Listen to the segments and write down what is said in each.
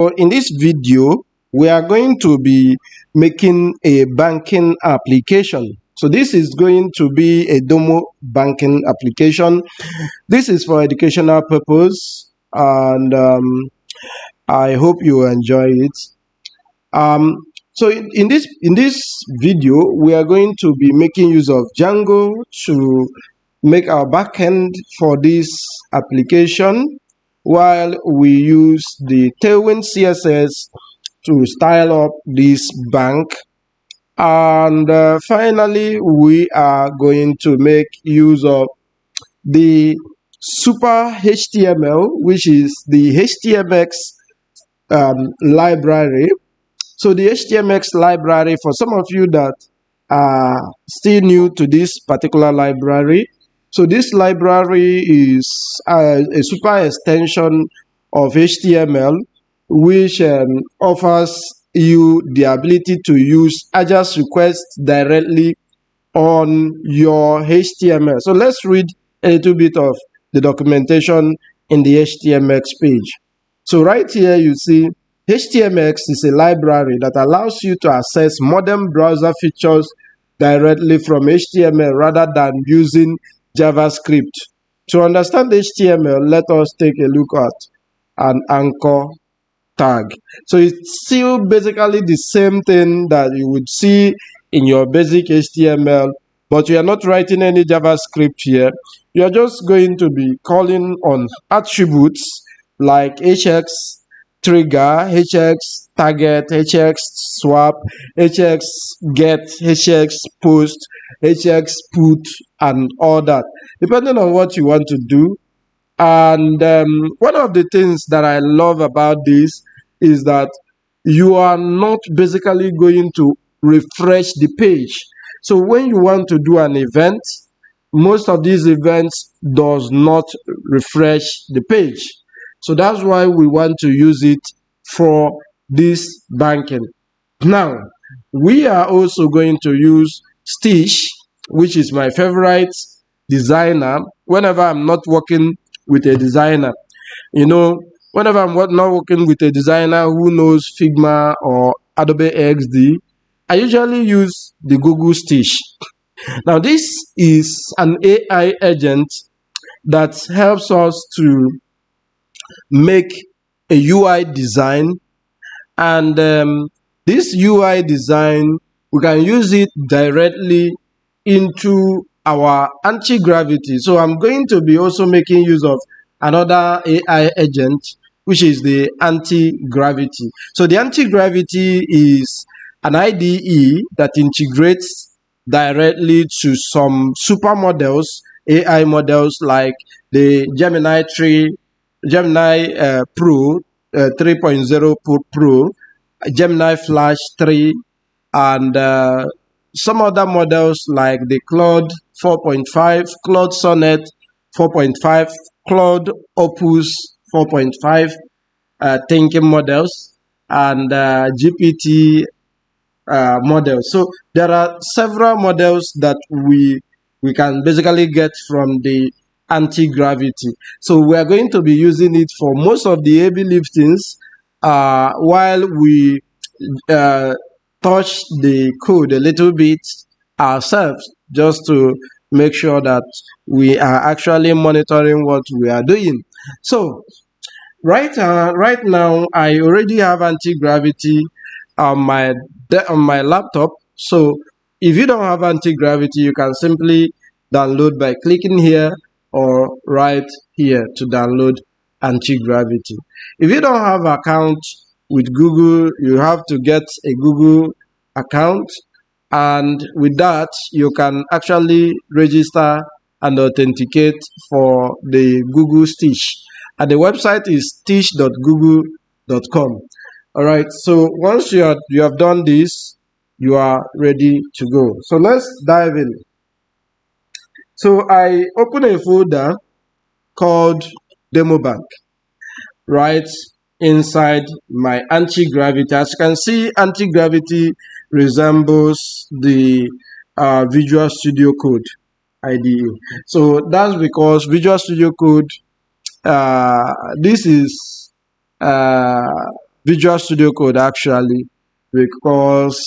In this video, we are going to be making a banking application. So this is going to be a demo banking application. This is for educational purpose, and I hope you enjoy it. So in this video, we are going to be making use of Django to make our backend for this application, while we use the Tailwind CSS to style up this bank. And finally, we are going to make use of the super HTML, which is the HTMX library. So the HTMX library, for some of you that are still new to this particular library, so this library is a super extension of HTML, which offers you the ability to use AJAX requests directly on your HTML. So let's read a little bit of the documentation in the HTMX page. So right here you see HTMX is a library that allows you to access modern browser features directly from HTML rather than using JavaScript. To understand HTML, let us take a look at an anchor tag. So it's still basically the same thing that you would see in your basic HTML, but you are not writing any JavaScript here. You are just going to be calling on attributes like hx trigger, hx target, hx swap, hx get, hx post, hx put, and all that, depending on what you want to do. And one of the things that I love about this is that you are not basically going to refresh the page. So when you want to do an event, most of these events does not refresh the page. So that's why we want to use it for this banking. Now, we are also going to use Stitch, which is my favorite designer whenever I'm not working with a designer. You know, whenever I'm not working with a designer who knows Figma or Adobe XD, I usually use the Google Stitch. Now, this is an AI agent that helps us to make a UI design, and this UI design, we can use it directly into our anti-gravity. So I'm going to be also making use of another AI agent, which is the anti-gravity. So the anti-gravity is an IDE that integrates directly to some super models, AI models like the Gemini Pro 3.0 Pro, Gemini Flash 3, and some other models like the Claude 4.5, Claude Sonnet 4.5, Claude Opus 4.5 thinking models, and GPT models. So there are several models that we can basically get from the anti-gravity. So we are going to be using it for most of the heavy liftings, while we touch the code a little bit ourselves, just to make sure that we are actually monitoring what we are doing. So right now I already have anti-gravity on my laptop. So if you don't have anti-gravity, you can simply download by clicking here or right here to download anti-gravity. If you don't have an account with Google, you have to get a Google account, and with that you can actually register and authenticate for the Google Stitch, and the website is stitch.google.com. all right, so once you have done this, you are ready to go. So let's dive in. So I open a folder called Demo Bank right inside my anti-gravity. As you can see, anti-gravity resembles the Visual Studio Code IDE. So that's because Visual Studio Code, this is Visual Studio Code actually, because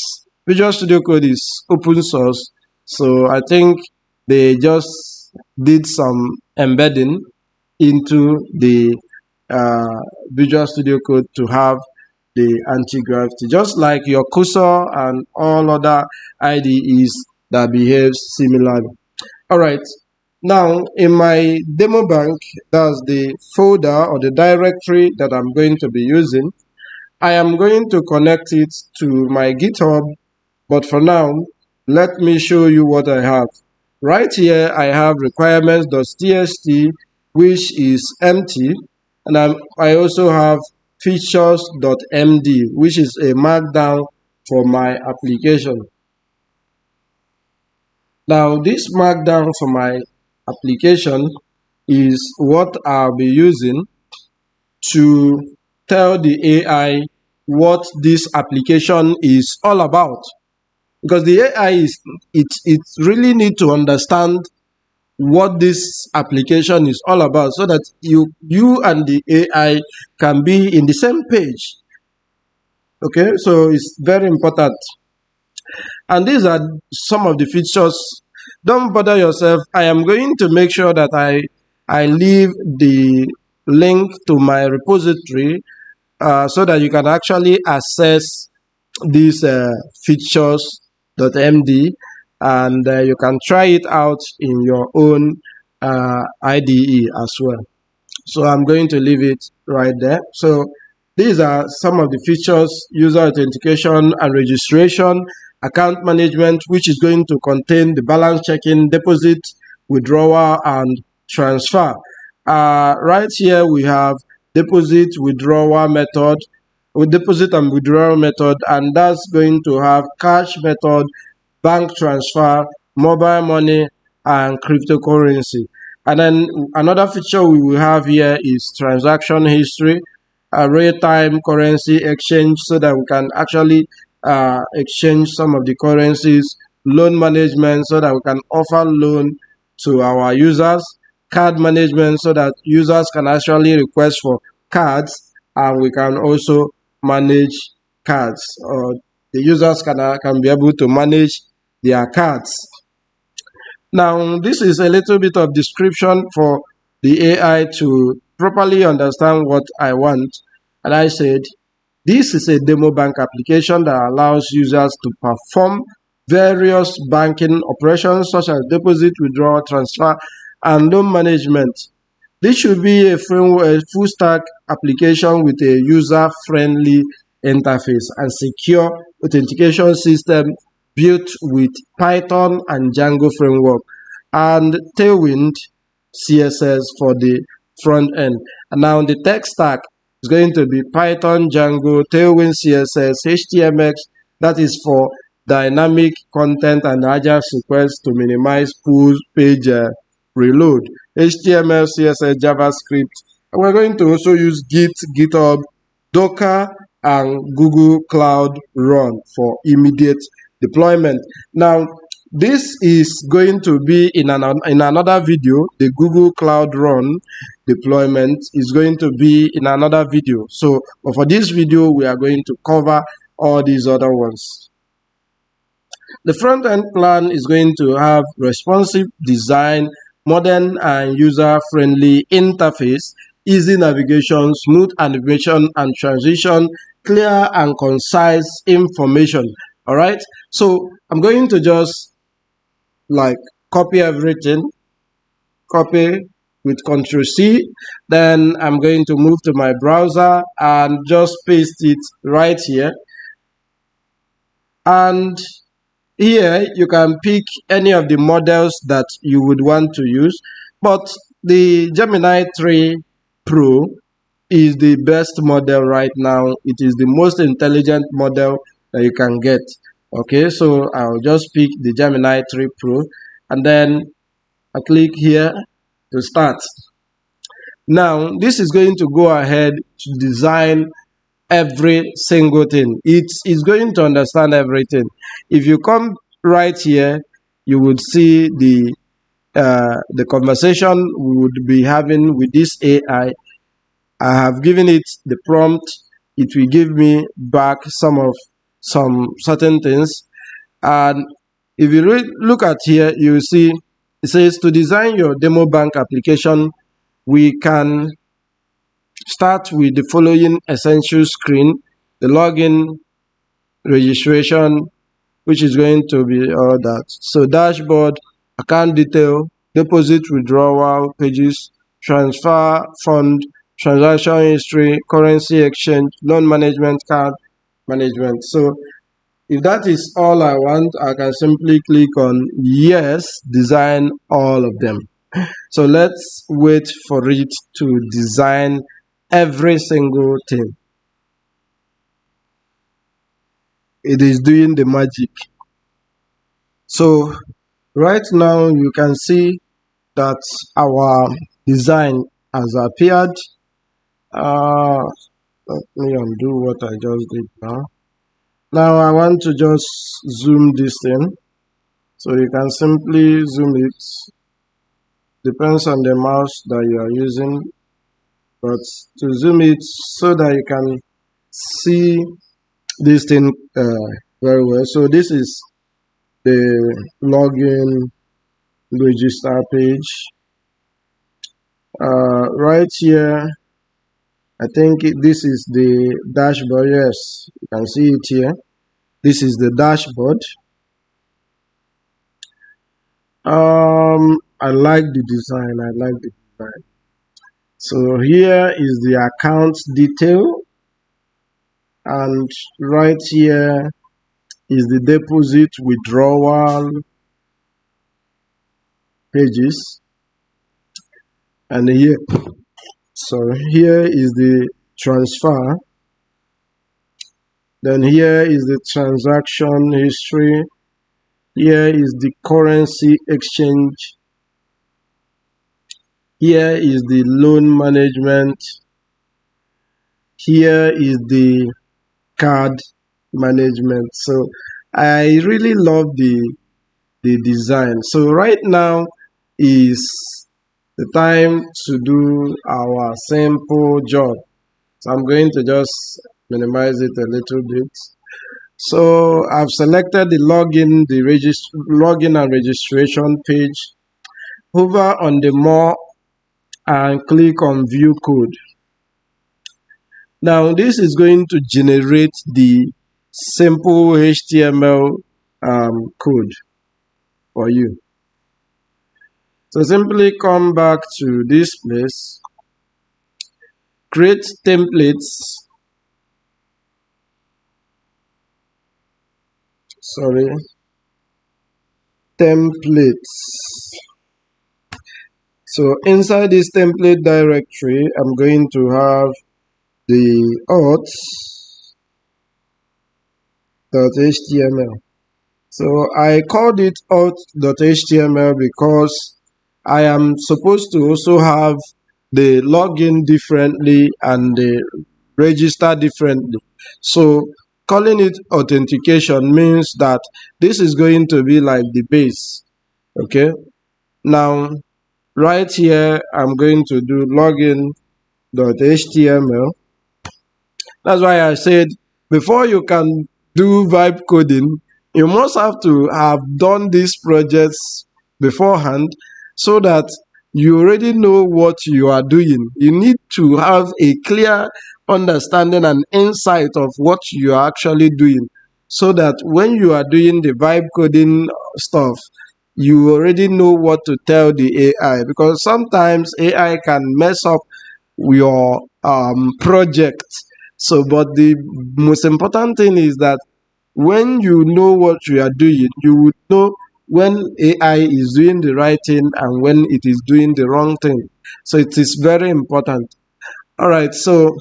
Visual Studio Code is open source. So I think they just did some embedding into the Visual Studio Code to have the anti-gravity, just like your cursor and all other IDEs that behaves similarly. All right. Now, in my demo bank, that's the folder or the directory that I'm going to be using. I am going to connect it to my GitHub, but for now, let me show you what I have. Right here, I have requirements.txt, which is empty, and I also have features.md, which is a markdown for my application. Now, this markdown for my application is what I'll be using to tell the AI what this application is all about. Because the AI it really need to understand what this application is all about, so that you and the AI can be in the same page. Okay, so it's very important. And these are some of the features. Don't bother yourself. I am going to make sure that I leave the link to my repository so that you can actually access these features.md, and you can try it out in your own IDE as well. So I'm going to leave it right there. So these are some of the features: user authentication and registration, account management, which is going to contain the balance checking, deposit, withdrawal, and transfer. Right here we have deposit withdrawal method, with deposit and withdrawal method, and that's going to have cash method, bank transfer, mobile money, and cryptocurrency. And then another feature we will have here is transaction history, real-time currency exchange, so that we can actually exchange some of the currencies, loan management, so that we can offer loan to our users, card management, so that users can actually request for cards, and we can also manage cards, or the users can be able to manage their cards. Now, this is a little bit of description for the AI to properly understand what I want. And I said, this is a demo bank application that allows users to perform various banking operations such as deposit, withdrawal, transfer, and loan management. This should be a full stack application with a user-friendly interface and secure authentication system built with Python and Django framework, and Tailwind CSS for the front end. And now the tech stack is going to be Python, Django, Tailwind CSS HTMX. That is for dynamic content and Ajax requests to minimize page reload. HTML, CSS, JavaScript. And we're going to also use GitHub, Docker, and Google Cloud Run for immediate deployment. Now, this is going to be in another video. The Google Cloud Run deployment is going to be in another video. So, but for this video, we are going to cover all these other ones. The front-end plan is going to have responsive design, modern and user-friendly interface, easy navigation, smooth animation and transition, clear and concise information. All right. So I'm going to just like copy everything, copy with Ctrl+C. Then I'm going to move to my browser and just paste it right here. And here you can pick any of the models that you would want to use, but the Gemini 3 Pro is the best model right now. It is the most intelligent model that you can get. Okay, so I'll just pick the Gemini 3 Pro, and then I click here to start. Now this is going to go ahead to design every single thing. It is going to understand everything. If you come right here, you would see the conversation we would be having with this AI. I have given it the prompt, it will give me back some certain things. And if you look at here, you see it says to design your demo bank application, we can start with the following essential screen: the login, registration, which is going to be all that. So dashboard, account detail, deposit withdrawal pages, transfer fund, transaction history, currency exchange, loan management, card management. So if that is all I want, I can simply click on yes, design all of them. So let's wait for it to design every single thing. It is doing the magic. So right now you can see that our design has appeared. Let me undo what I just did now. Now I want to just zoom this in. So you can simply zoom it. Depends on the mouse that you are using. But to zoom it so that you can see this thing very well. So this is the login register page. Right here, I think this is the dashboard. Yes, you can see it here. This is the dashboard. I like the design. So here is the account detail, and right here is the deposit withdrawal pages, and here is the transfer. Then here is the transaction history. Here is the currency exchange. Here is the loan management. Here is the card management. So I really love the design. So right now is the time to do our simple job. So I'm going to just minimize it a little bit. So I've selected the login and registration page. Hover on the more and click on view code. Now this is going to generate the simple HTML code for you. So simply come back to this place, create templates. Templates. So inside this template directory, I'm going to have the auth.html. So I called it auth.html because I am supposed to also have the login differently and the register differently. So calling it authentication means that this is going to be like the base. Okay. Now, right here, I'm going to do login.html. That's why I said before you can do vibe coding, you must have to have done these projects beforehand so that you already know what you are doing. You need to have a clear understanding and insight of what you are actually doing so that when you are doing the vibe coding stuff, you already know what to tell the AI, because sometimes AI can mess up your project. So but the most important thing is that when you know what you are doing, you would know when AI is doing the right thing and when it is doing the wrong thing. So it is very important. All right, so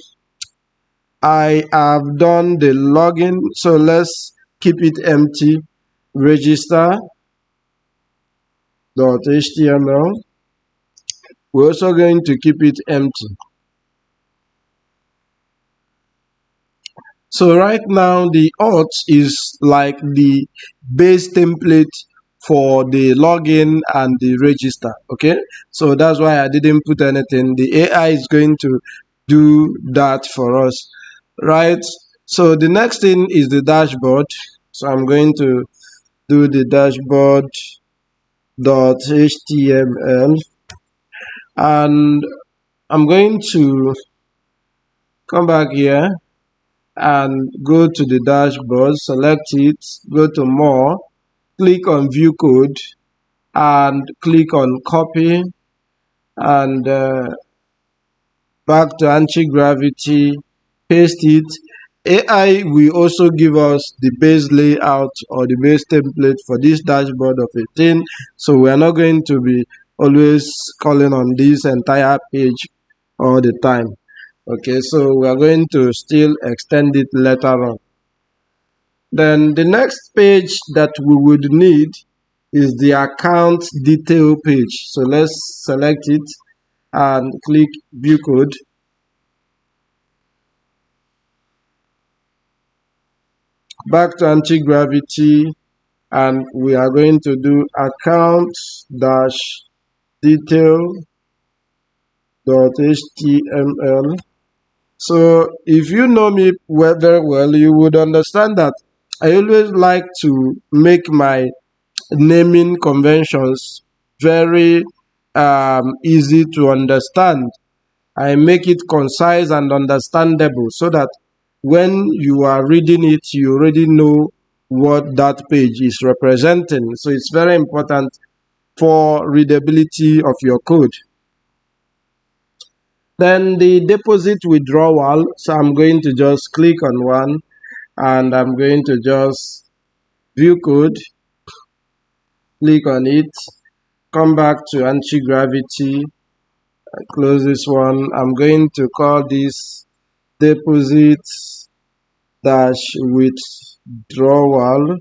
I have done the login. So let's keep it empty. Register.html. We're also going to keep it empty. So right now the auth is like the base template for the login and the register. Okay, so that's why I didn't put anything. The AI is going to do that for us. right? So the next thing is the dashboard. So I'm going to do the dashboard.html, and I'm going to come back here and go to the dashboard, select it, go to more, click on view code, and click on copy, and back to anti-gravity, paste it. AI will also give us the base layout or the base template for this dashboard of a thing, so we are not going to be always calling on this entire page all the time. Okay, so we are going to still extend it later on. Then the next page that we would need is the account detail page. So let's select it and click view code. Back to anti-gravity, and we are going to do account dash detail.html. So if you know me very well, you would understand that I always like to make my naming conventions very easy to understand. I make it concise and understandable so that when you are reading it, you already know what that page is representing. So it's very important for readability of your code. Then the deposit withdrawal. So I'm going to just click on one, and I'm going to just view code, click on it, come back to anti-gravity, close this one. I'm going to call this deposit dash withdrawal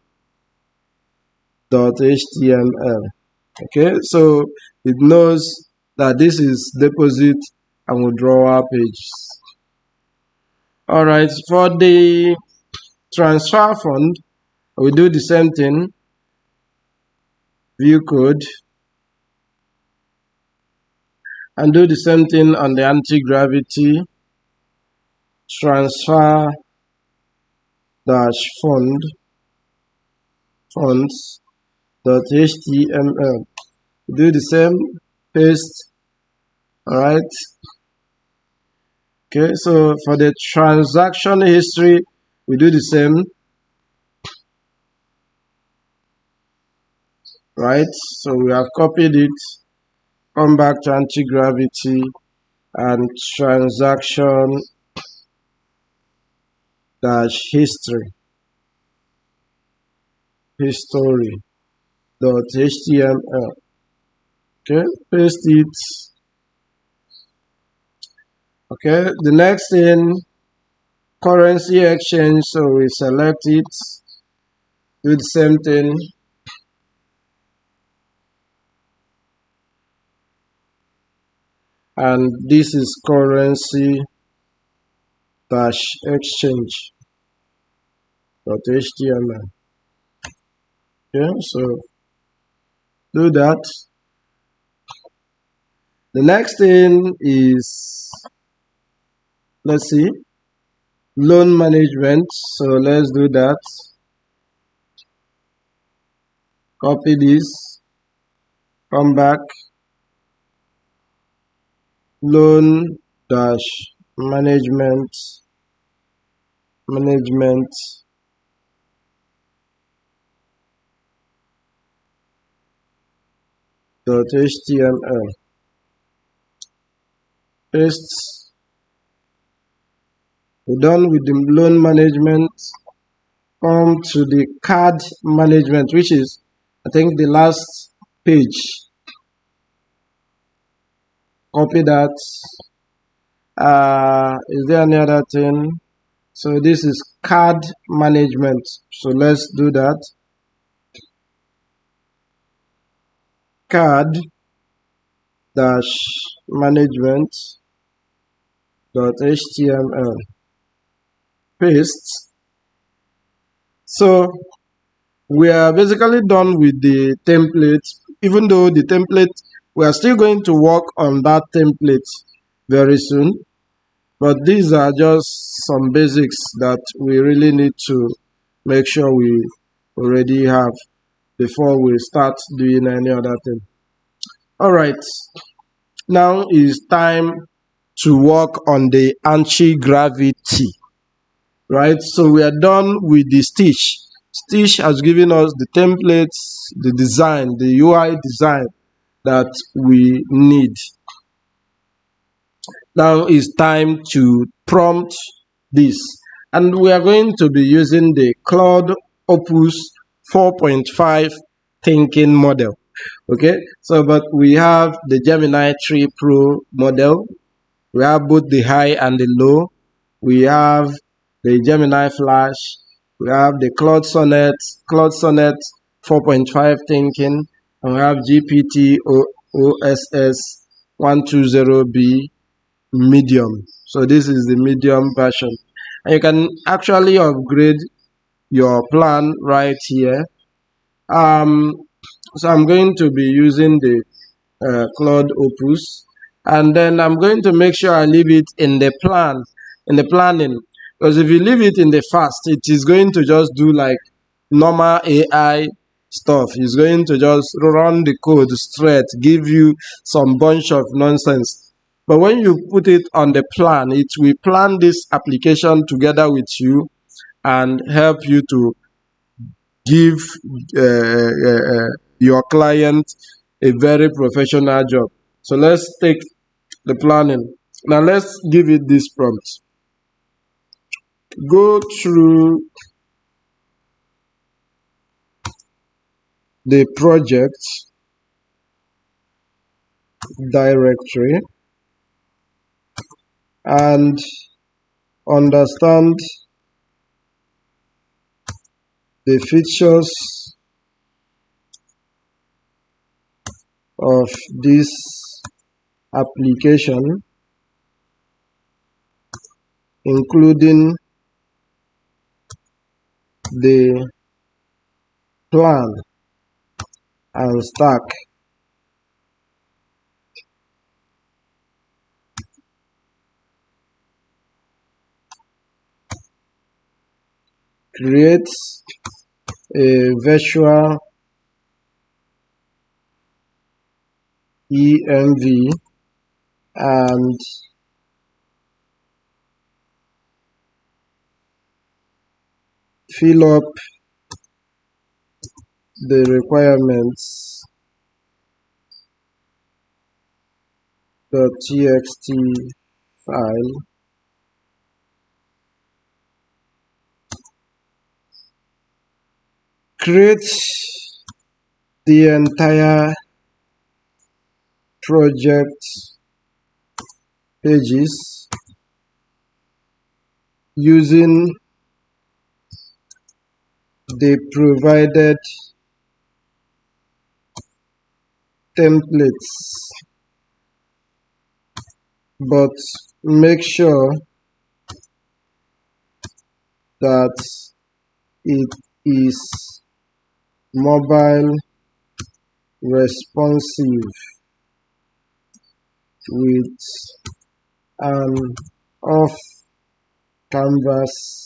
.html. Okay, so it knows that this is deposit and withdrawal pages. All right, for the transfer fund, we do the same thing. View code, and do the same thing on the anti-gravity. Transfer dash funds.html. Do the same, paste. All right. Okay, so for the transaction history, we do the same. Right, so we have copied it, come back to anti-gravity, and transaction dash history .html. Okay, paste it. Okay, the next thing, currency exchange. So we select it, do the same thing. And this is currency dash exchange .html. Okay, so do that. The next thing is, let's see, loan management. So let's do that. Copy this, come back, loan dash management .html. Paste. We're done with the loan management. Come to the card management, which is, I think, the last page. Copy that. Is there any other thing? So this is card management. So let's do that. Card dash management .html. Paste. So we are basically done with the template. Even though the template, we are still going to work on that template very soon. but these are just some basics that we really need to make sure we already have before we start doing any other thing. All right, now is time to work on the anti-gravity. Right, so we are done with the stitch. Stitch has given us the templates, the design, the UI design that we need. Now is time to prompt this, and we are going to be using the Claude Opus 4.5 thinking model. Okay, so but we have the Gemini 3 Pro model. We have both the high and the low. We have the Gemini Flash. We have the Claude Sonnet 4.5 thinking, and we have GPT OSS 120B medium. So this is the medium version, and you can actually upgrade your plan right here. So I'm going to be using the Claude Opus, and then I'm going to make sure I leave it in the planning, because if you leave it in the fast, it is going to just do like normal AI stuff. It's going to just run the code straight, give you some bunch of nonsense. But when you put it on the plan, it will plan this application together with you and help you to give your client a very professional job. So let's take the planning. Now let's give it this prompt. Go through the project directory and understand the features of this application, including the plan and stack. Create a virtual env and fill up the requirements .txt file. Create the entire project pages using the provided templates, but make sure that it is mobile responsive with an off canvas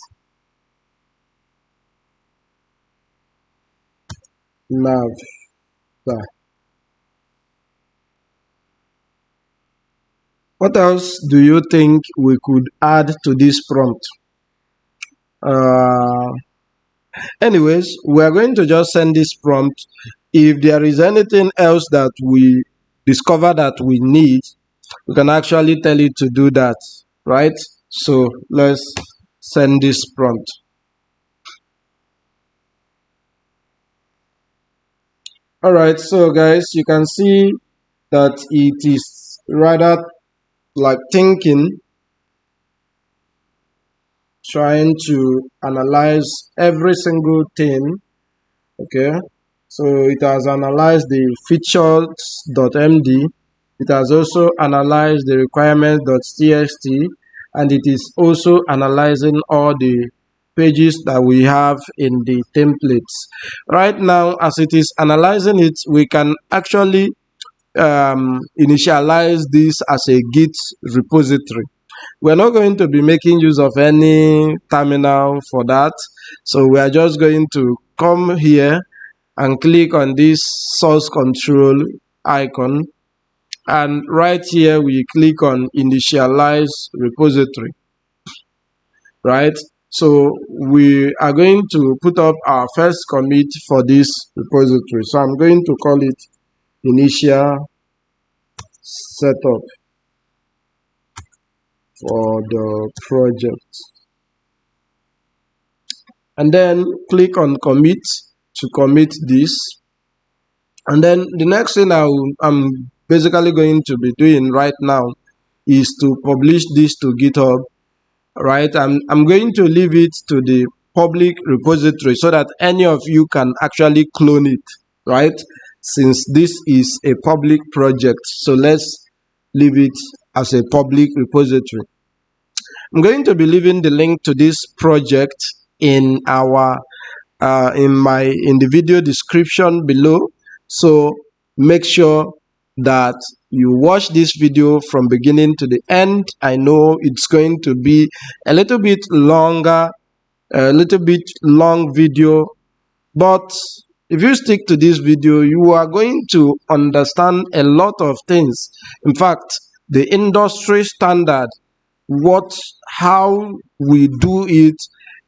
nav bar. What else do you think we could add to this prompt? Anyways, we are going to just send this prompt. If there is anything else that we discover that we need, we can actually tell it to do that, right? So let's send this prompt. All right, so guys, you can see that it is rather like thinking, trying to analyze every single thing. Okay, so it has analyzed the features.md, it has also analyzed the requirements.txt, and it is also analyzing all the pages that we have in the templates. Right now, as it is analyzing it, we can actually initialize this as a Git repository. We're not going to be making use of any terminal for that. So we are just going to come here and click on this source control icon, and right here we click on initialize repository, right? So we are going to put up our first commit for this repository. So I'm going to call it initial setup for the project, and then click on commit to commit this. And then the next thing I'm basically going to be doing right now is to publish this to GitHub, right? I'm going to leave it to the public repository so that any of you can actually clone it, right? Since this is a public project, so let's leave it as a public repository. I'm going to be leaving the link to this project in our in the video description below. So make sure that you watch this video from beginning to the end. I know it's going to be a little bit longer, a little bit long video, but if you stick to this video, you are going to understand a lot of things. In fact, the industry standard, how we do it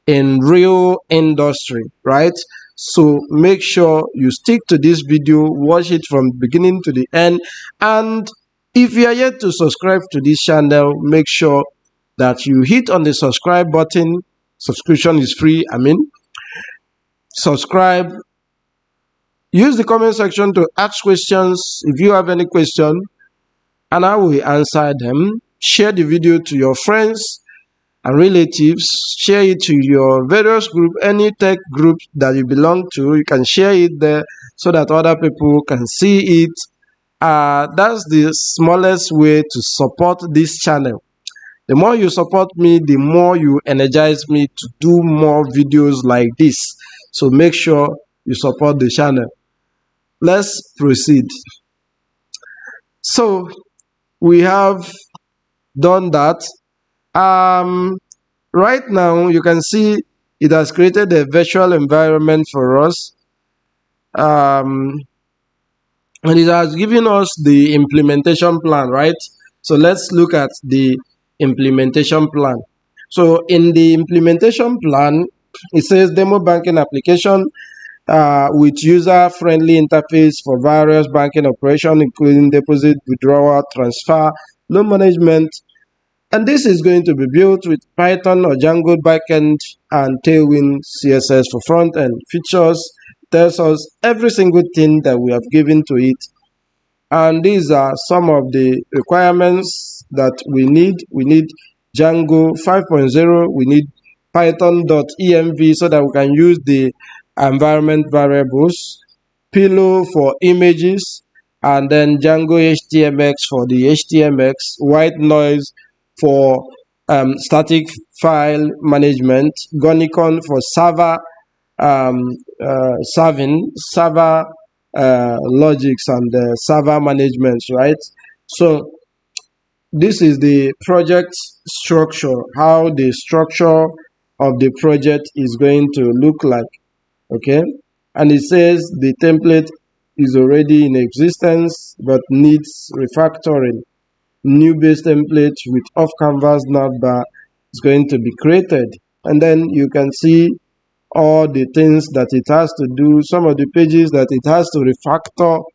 in real industry, right? So make sure you stick to this video, watch it from beginning to the end. And if you are yet to subscribe to this channel, make sure that you hit on the subscribe button. Subscription is free. Subscribe. Use the comment section to ask questions if you have any question, and I will answer them. Share the video to your friends and relatives. Share it to your various group, any tech group that you belong to. You can share it there so that other people can see it. That's the smallest way to support this channel. The more you support me, the more you energize me to do more videos like this. So make sure you support the channel. Let's proceed. So we have done that. Right now you can see it has created a virtual environment for us, and it has given us the implementation plan, right? So let's look at the implementation plan. So in the implementation plan, it says demo banking application with user-friendly interface for various banking operations, including deposit, withdrawal, transfer, loan management. And this is going to be built with Python or Django backend and Tailwind CSS for front-end. Features tells us every single thing that we have given to it. And these are some of the requirements that we need. We need Django 5.0. We need Python.env so that we can use the environment variables, Pillow for images, and then Django HTMX for the HTMX, white noise for static file management, Gonicon for server server logics and server management, right? So this is the project structure, how the structure of the project is going to look like. Okay, and it says the template is already in existence but needs refactoring. New base template with off canvas navbar is going to be created, and then you can see all the things that it has to do, some of the pages that it has to refactor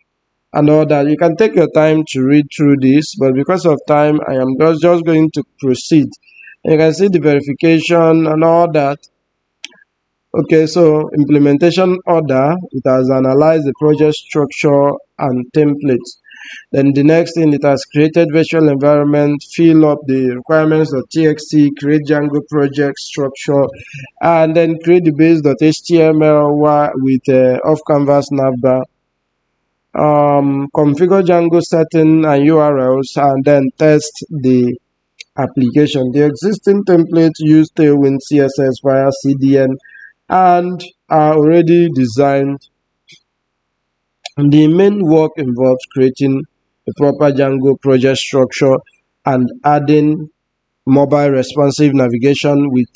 and all that. You can take your time to read through this, but because of time I am just going to proceed. And you can see the verification and all that. Okay, so implementation order, it has analyzed the project structure and templates. Then the next thing, it has created virtual environment, fill up the requirements.txt, create Django project structure, and then create the base.html with off canvas navbar. Configure Django setting and URLs, and then test the application. The existing templates use Tailwind CSS via CDN and are already designed. And the main work involves creating a proper Django project structure and adding mobile responsive navigation with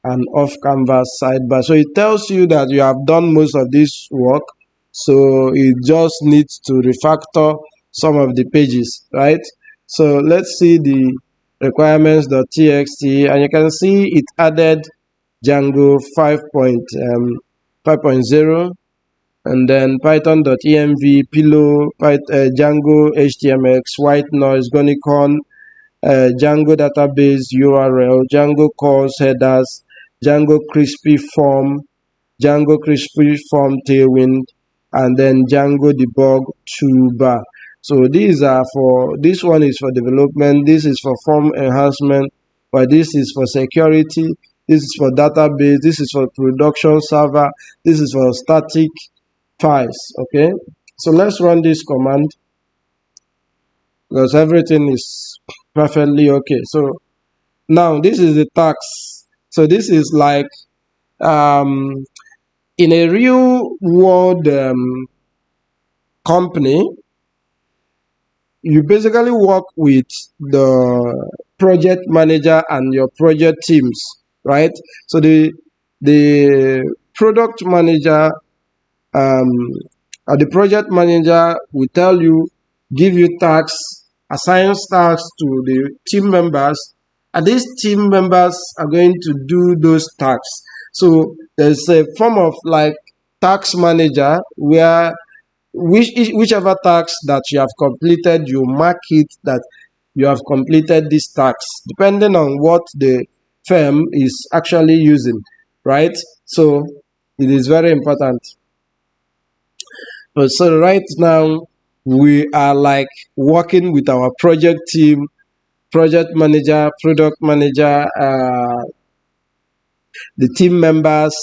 an off-canvas sidebar. So it tells you that you have done most of this work, so it just needs to refactor some of the pages, right? So let's see the requirements.txt, and you can see it added Django 5.0, and then python.env, pillow, Django HTMX, white noise, Gonicon, Django database URL, Django calls headers, Django crispy form, Tailwind, and then Django debug toolbar. So these are for, this one is for development, this is for form enhancement, but this is for security, this is for database, this is for production server, this is for static files. Okay, so let's run this command because everything is perfectly okay. So now this is the tax. So this is like in a real world company, you basically work with the project manager and your project teams, right? So the product manager the project manager will tell you, give you tasks, assigns tasks to the team members, and these team members are going to do those tasks. So there's a form of like task manager where whichever task that you have completed, you mark it that you have completed this task, depending on what the firm is actually using, right? So it is very important. So right now we are like working with our project team, project manager, product manager, the team members,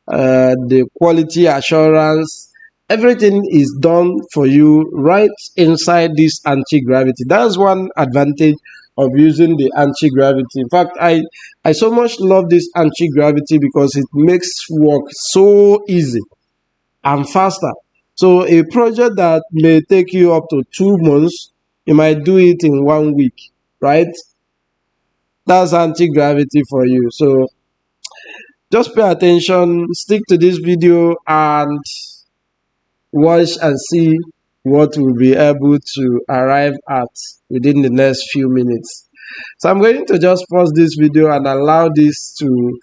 the quality assurance. Everything is done for you right inside this anti-gravity. That's one advantage of using the anti-gravity. In fact, I so much love this anti-gravity because it makes work so easy and faster. So a project that may take you up to 2 months, you might do it in 1 week, right? That's anti-gravity for you. So just pay attention, stick to this video and watch and see what we'll be able to arrive at within the next few minutes. So I'm going to just pause this video and allow this to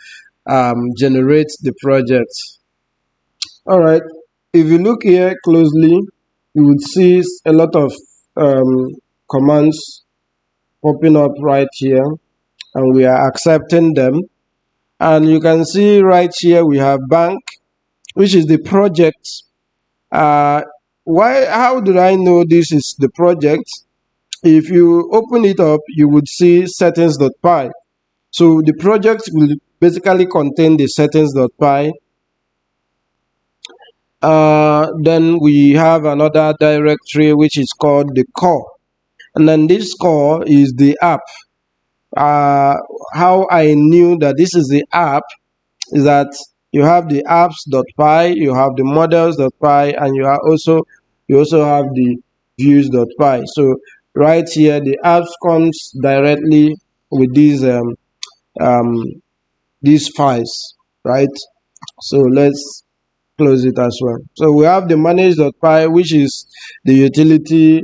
generate the project. All right. If you look here closely, you would see a lot of commands popping up right here, and we are accepting them. And you can see right here we have bank, which is the project. How did I know this is the project? If you open it up, you would see settings.py. So the project will basically contain the settings.py. Then we have another directory which is called the core, and then this core is the app. How I knew that this is the app is that you have the apps.py, you have the models.py, and you also have the views.py. So right here the apps comes directly with these files, right? So let's close it as well. So we have the manage.py, which is the utility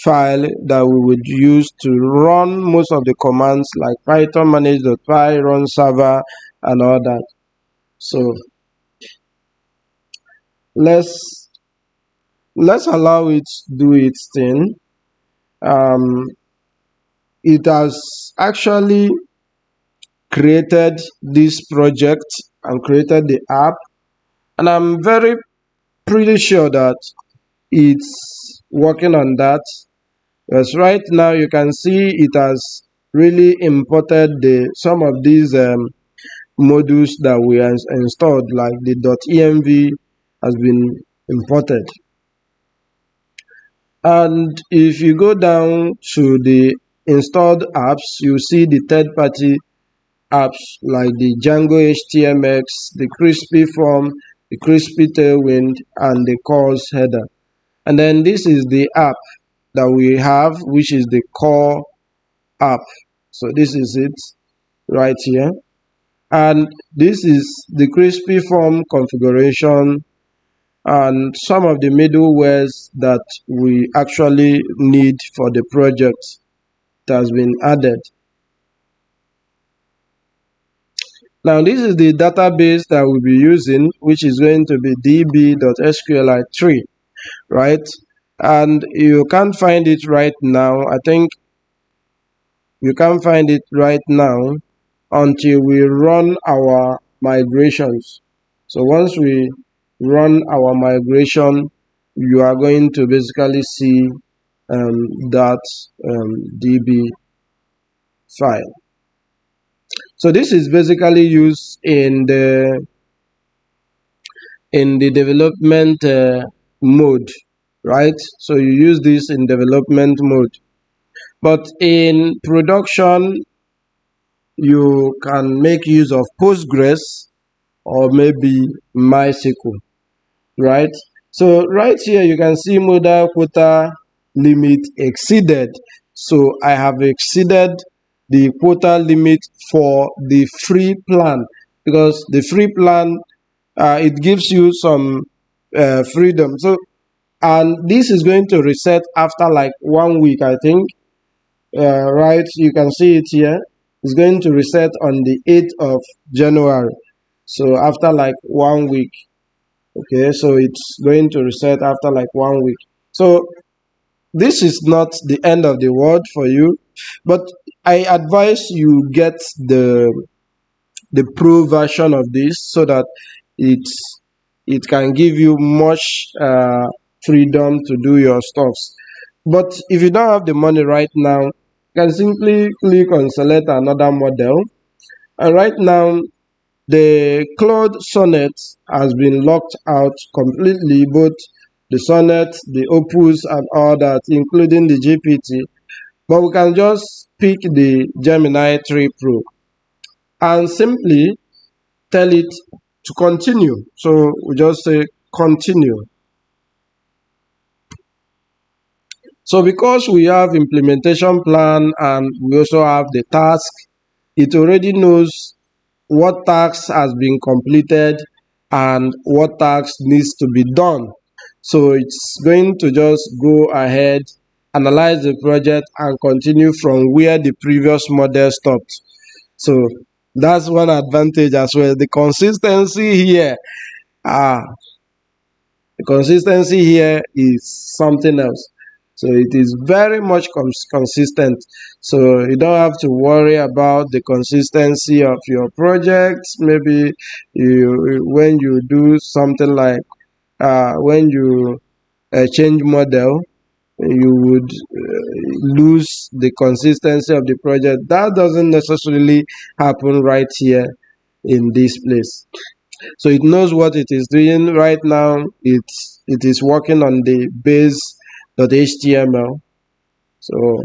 file that we would use to run most of the commands like python manage.py, run server, and all that. So let's allow it do its thing. It has actually created this project and created the app, and I'm pretty sure that it's working on that. Because right now you can see it has really imported some of these modules that we have installed, like the .env has been imported. And if you go down to the installed apps, you see the third-party apps like the Django HTMX, the crispy form, the crispy tailwind, and the calls header. And then this is the app that we have, which is the core app. So this is it right here. And this is the crispy form configuration and some of the middlewares that we actually need for the project that has been added. Now this is the database that we'll be using, which is going to be db.sqli3, right? And you can't find it right now. I think you can't find it right now until we run our migrations. So once we run our migration, you are going to basically see that db file. So this is basically used in the development mode, right? So you use this in development mode, but in production you can make use of Postgres or maybe MySQL, right? So right here you can see modal quota limit exceeded. So I have exceeded the quota limit for the free plan, because the free plan it gives you some freedom. So, and this is going to reset after like 1 week, I think. Right, you can see it here. It's going to reset on the 8th of January. So after like 1 week. Okay, so it's going to reset after like 1 week. So this is not the end of the world for you, but I advise you get the pro version of this so that it can give you much freedom to do your stuffs. But if you don't have the money right now, you can simply click on select another model. And right now the Claude Sonnet has been locked out completely, both the Sonnet, the Opus and all that, including the GPT. But we can just pick the Gemini 3 Pro and simply tell it to continue. So we just say continue. So because we have implementation plan and we also have the task, it already knows what task has been completed and what task needs to be done. So it's going to just go ahead, analyze the project and continue from where the previous model stopped. So that's one advantage as well. The consistency here, the consistency here is something else. So it is very much consistent. So you don't have to worry about the consistency of your project. Maybe when you do something like when you change model, you would lose the consistency of the project. That doesn't necessarily happen right here in this place. So it knows what it is doing right now. It is working on the base.html. So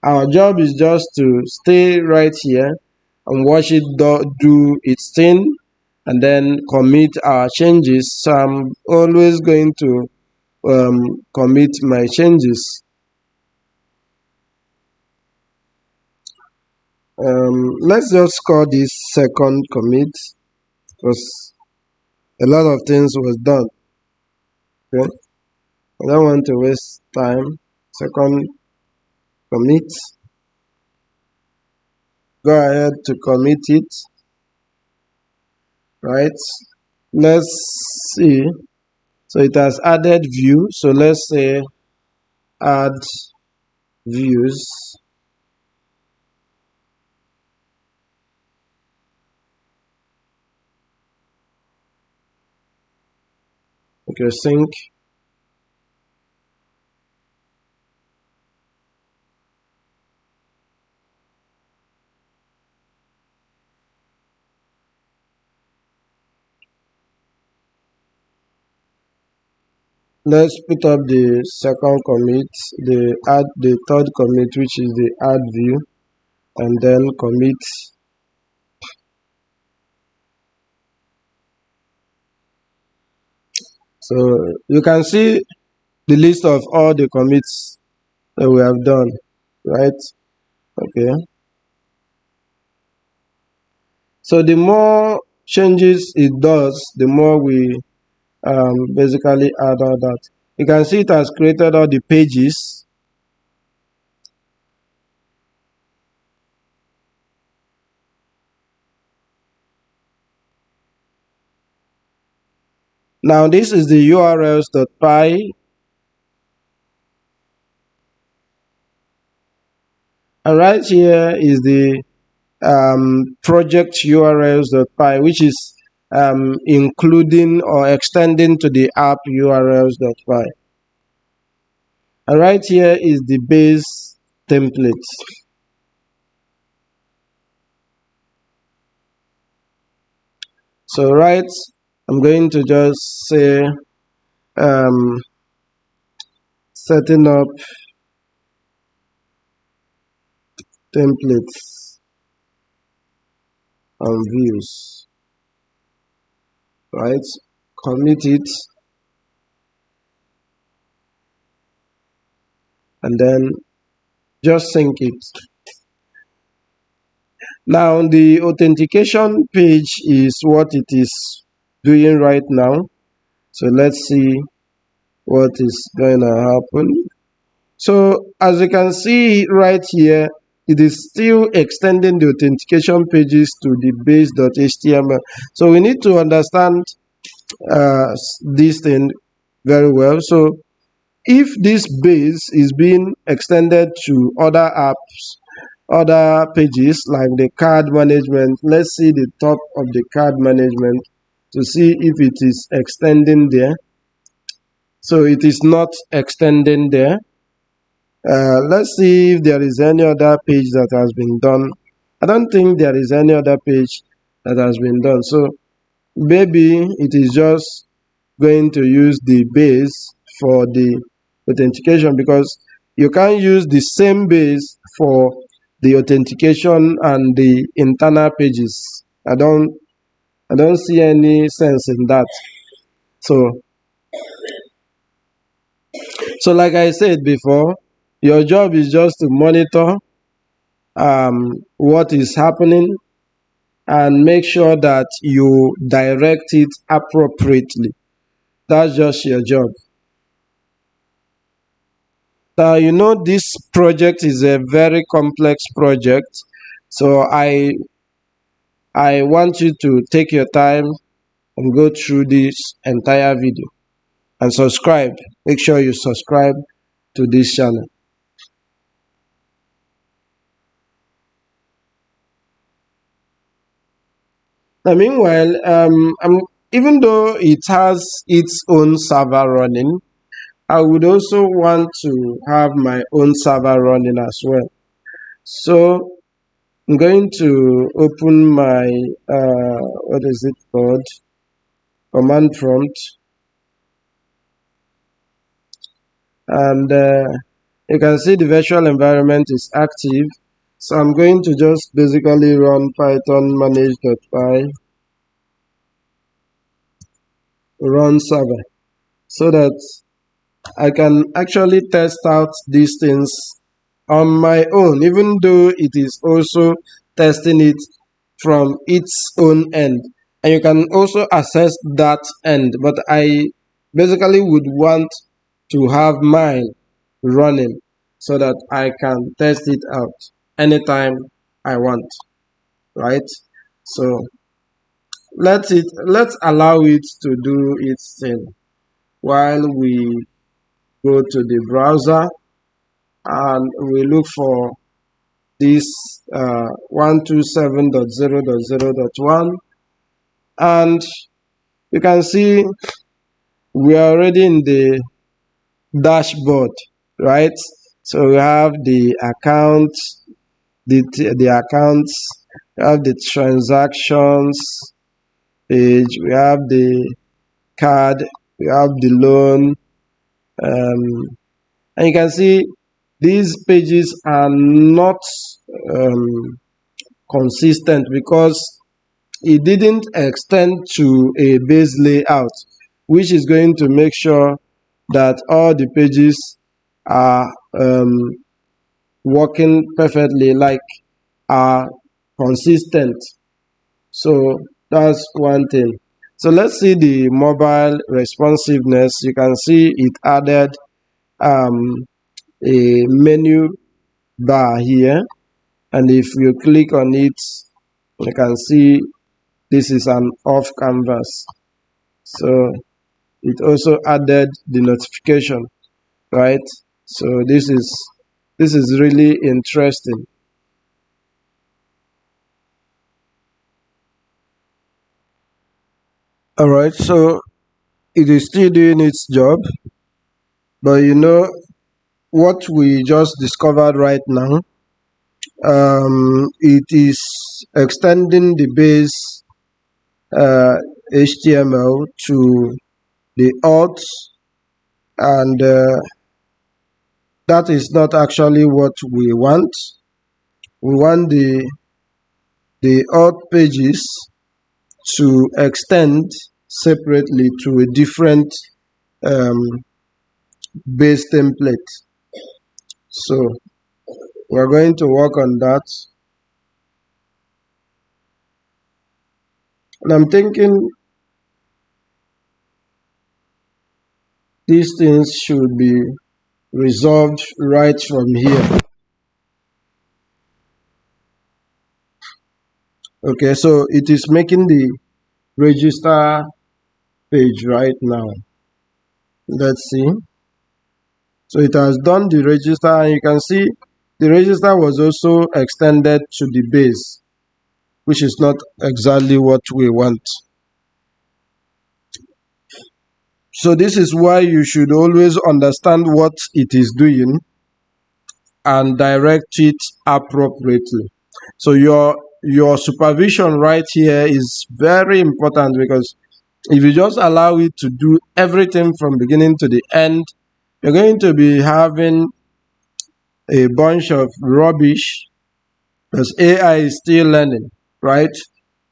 our job is just to stay right here and watch it do its thing and then commit our changes. So I'm always going to commit my changes. Let's just call this second commit because a lot of things was done. Okay, I don't want to waste time. Second commit. Go ahead to commit it. Right. Let's see. So it has added view. So let's say add views. Okay, sync. Let's put up the second commit, the third commit, which is the add view, and then commit. So you can see the list of all the commits that we have done, right? Okay. So the more changes it does, the more we basically add all that. You can see it has created all the pages. Now this is the urls.py, and right here is the project urls.py, which is including or extending to the app urls.py. And right here is the base template. So I'm going to just say setting up templates and views, right? Commit it, and then just sync it. Now the authentication page is what it is doing right now. So let's see what is going to happen. So as you can see right here, it is still extending the authentication pages to the base.html. So we need to understand this thing very well. So if this base is being extended to other apps, other pages like the card management, let's see the top of the card management to see if it is extending there. So it is not extending there. Let's see if there is any other page that has been done. I don't think there is any other page that has been done. So maybe it is just going to use the base for the authentication, because you can't use the same base for the authentication and the internal pages. I don't see any sense in that. So like I said before, your job is just to monitor what is happening and make sure that you direct it appropriately. That's just your job. Now, you know, this project is a very complex project, so I want you to take your time and go through this entire video and subscribe. Make sure you subscribe to this channel. Now, meanwhile, even though it has its own server running, I would also want to have my own server running as well. So I'm going to open my what is it called, command prompt, and you can see the virtual environment is active. So I'm going to just basically run python manage.py run server, so that I can actually test out these things on my own, even though it is also testing it from its own end. And you can also access that end, but I basically would want to have mine running so that I can test it out anytime I want, right? So let's allow it to do its thing while we go to the browser and we look for this 127.0.0.1, and you can see we are already in the dashboard, right? So we have the accounts, the accounts, we have the transactions page, we have the card, we have the loan, and you can see these pages are not consistent because it didn't extend to a base layout, which is going to make sure that all the pages are working perfectly, like are consistent. So that's one thing. So let's see the mobile responsiveness. You can see it added a menu bar here, and if you click on it, you can see this is an off canvas. So it also added the notification, right? So this is really interesting. All right, so it is still doing its job, but what we just discovered right now, it is extending the base HTML to the auth, and that is not actually what we want. We want the auth pages to extend separately to a different um, base template. So we're going to work on that. And I'm thinking these things should be resolved right from here. Okay, so it is making the register page right now. Let's see. So it has done the register, and you can see the register was also extended to the base, which is not exactly what we want. So this is why you should always understand what it is doing and direct it appropriately. So your supervision right here is very important, because if you just allow it to do everything from beginning to the end, you're going to be having a bunch of rubbish, because AI is still learning, right?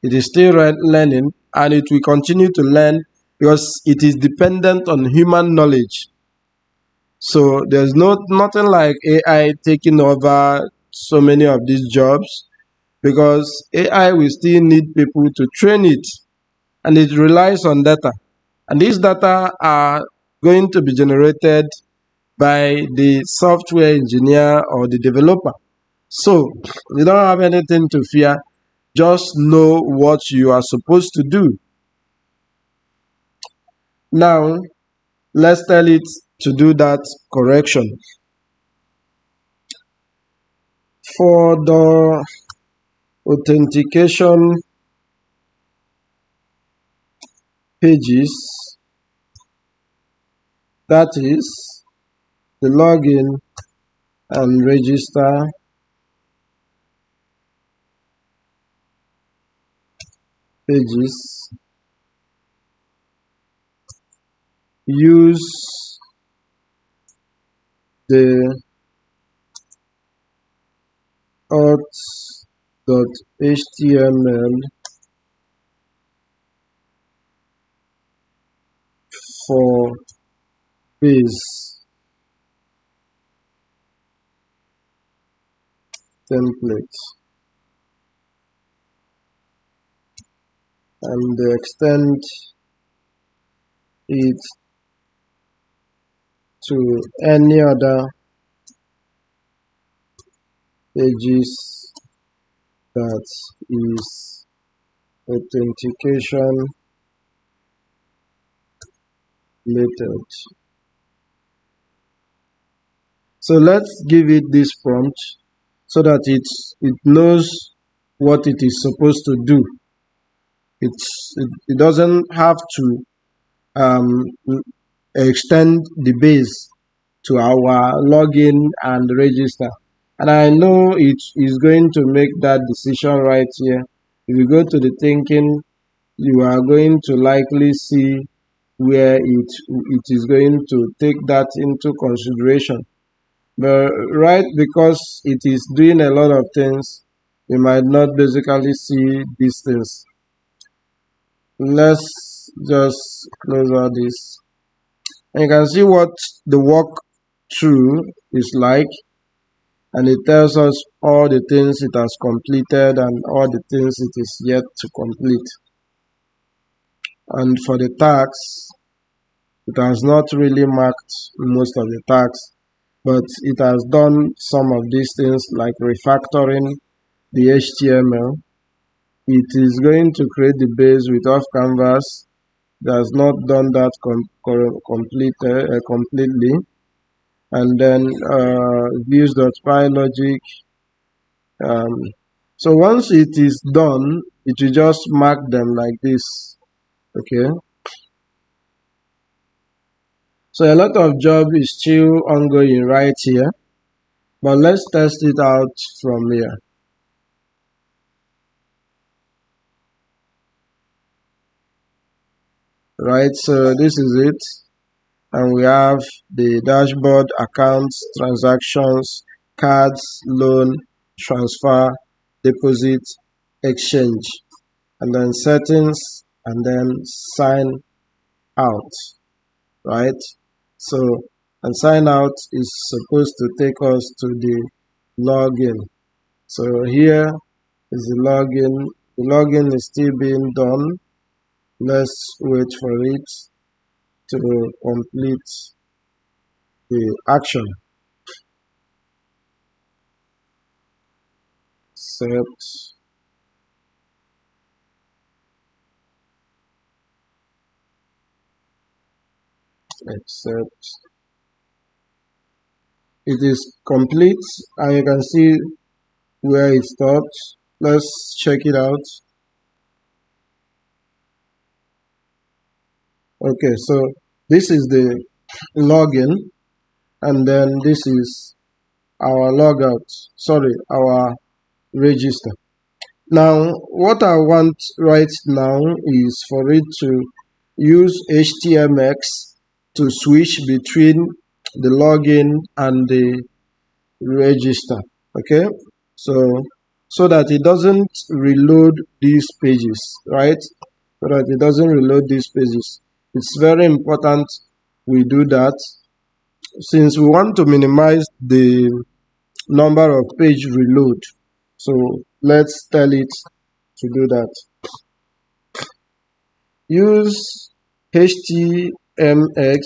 It is still learning, and it will continue to learn because it is dependent on human knowledge. So there's nothing like AI taking over so many of these jobs, because AI will still need people to train it, and it relies on data. And these data are going to be generated by the software engineer or the developer. So you don't have anything to fear. Just know what you are supposed to do. Now, let's tell it to do that correction. For the authentication pages, that is the login and register pages, use the auth.html for base template, and extend it to any other pages that is authentication method. So let's give it this prompt so that it knows what it is supposed to do. It doesn't have to um, extend the base to our login and register. And I know it is going to make that decision right here. If you go to the thinking, you are going to likely see where it is going to take that into consideration. But right, because it is doing a lot of things, you might not basically see these things. Let's just close all this. And you can see what the walkthrough is like. and it tells us all the things it has completed and all the things it is yet to complete. And for the tags, it has not really marked most of the tags, but it has done some of these things like refactoring the HTML. It is going to create the base with off canvas. It has not done that completely. And then views.py logic. So once it is done, it will just mark them like this. Okay. So a lot of job is still ongoing right here, but let's test it out from here. Right, so this is it, and we have the dashboard, accounts, transactions, cards, loan, transfer, deposit, exchange, and then settings, and then sign out. Right, so and sign out is supposed to take us to the login. So here is the login. The login is still being done. Let's wait for it to complete the action. Accept. Accept. It is complete, and you can see where it stopped. Let's check it out. Okay, so this is the login, and then this is our logout. Sorry, our register. Now, what I want right now is for it to use HTMX to switch between the login and the register. Okay, so that it doesn't reload these pages, right? So that it doesn't reload these pages. It's very important we do that, since we want to minimize the number of page reload. So let's tell it to do that. Use HTMX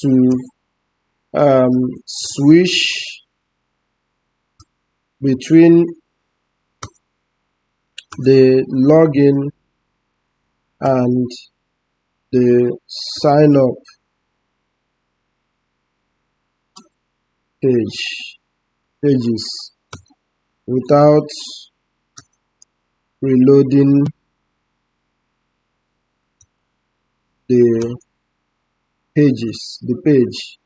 to switch between the login and the sign up pages without reloading the page,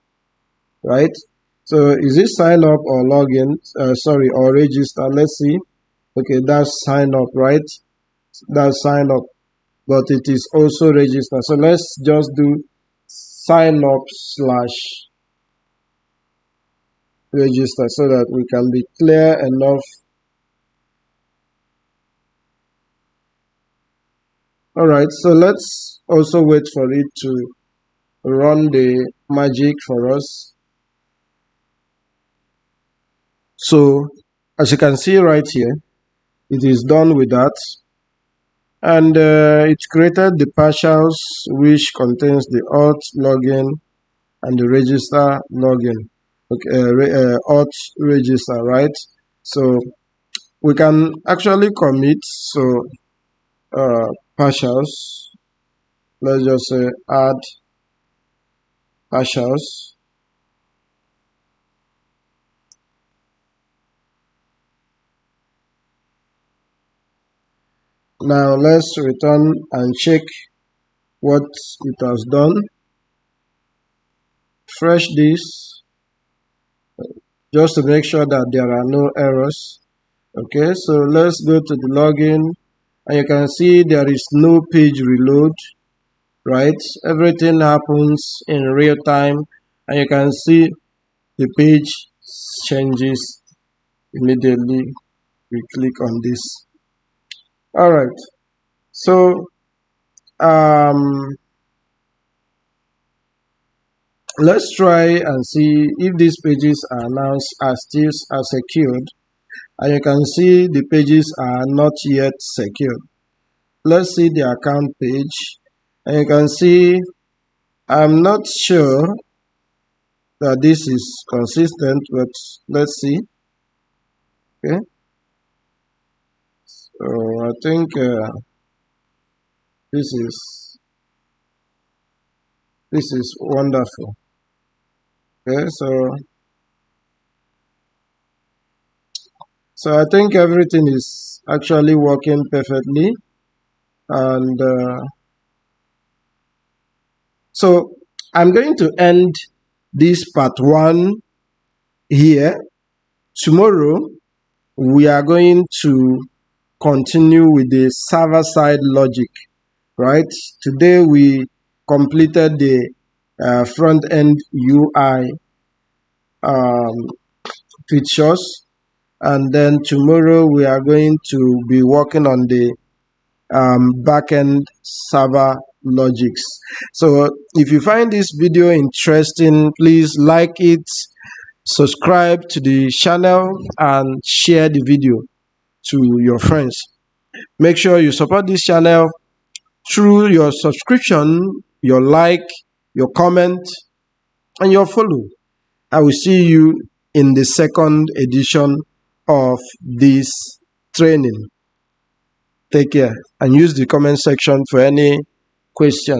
right? So is it sign up or login? Or register? Let's see. Okay, that's sign up, right? That's sign up, but it is also register. So let's just do sign up / register so that we can be clear enough. All right, so let's also wait for it to run the magic for us. So as you can see right here, it is done with that, and it created the partials which contains the auth login and the register login. Okay, auth register, right? So we can actually commit. So partials, let's just say add partials. Now let's return and check what it has done. Refresh this just to make sure that there are no errors. Okay, so let's go to the login, and you can see there is no page reload, right? Everything happens in real time, and you can see the page changes immediately we click on this. All right, so let's try and see if these pages are now still secured. And you can see the pages are not yet secured. Let's see the account page, and you can see I'm not sure that this is consistent, but let's see. Okay, so I think this is wonderful. Okay, so I think everything is actually working perfectly, and so I'm going to end this part 1 here. Tomorrow we are going to continue with the server-side logic, right? Today we completed the front-end UI features, and then tomorrow we are going to be working on the backend server logics. So if you find this video interesting, please like it, subscribe to the channel, and share the video to your friends. Make sure you support this channel through your subscription, your like, your comment, and your follow. I will see you in the second edition of this training. Take care and use the comment section for any question.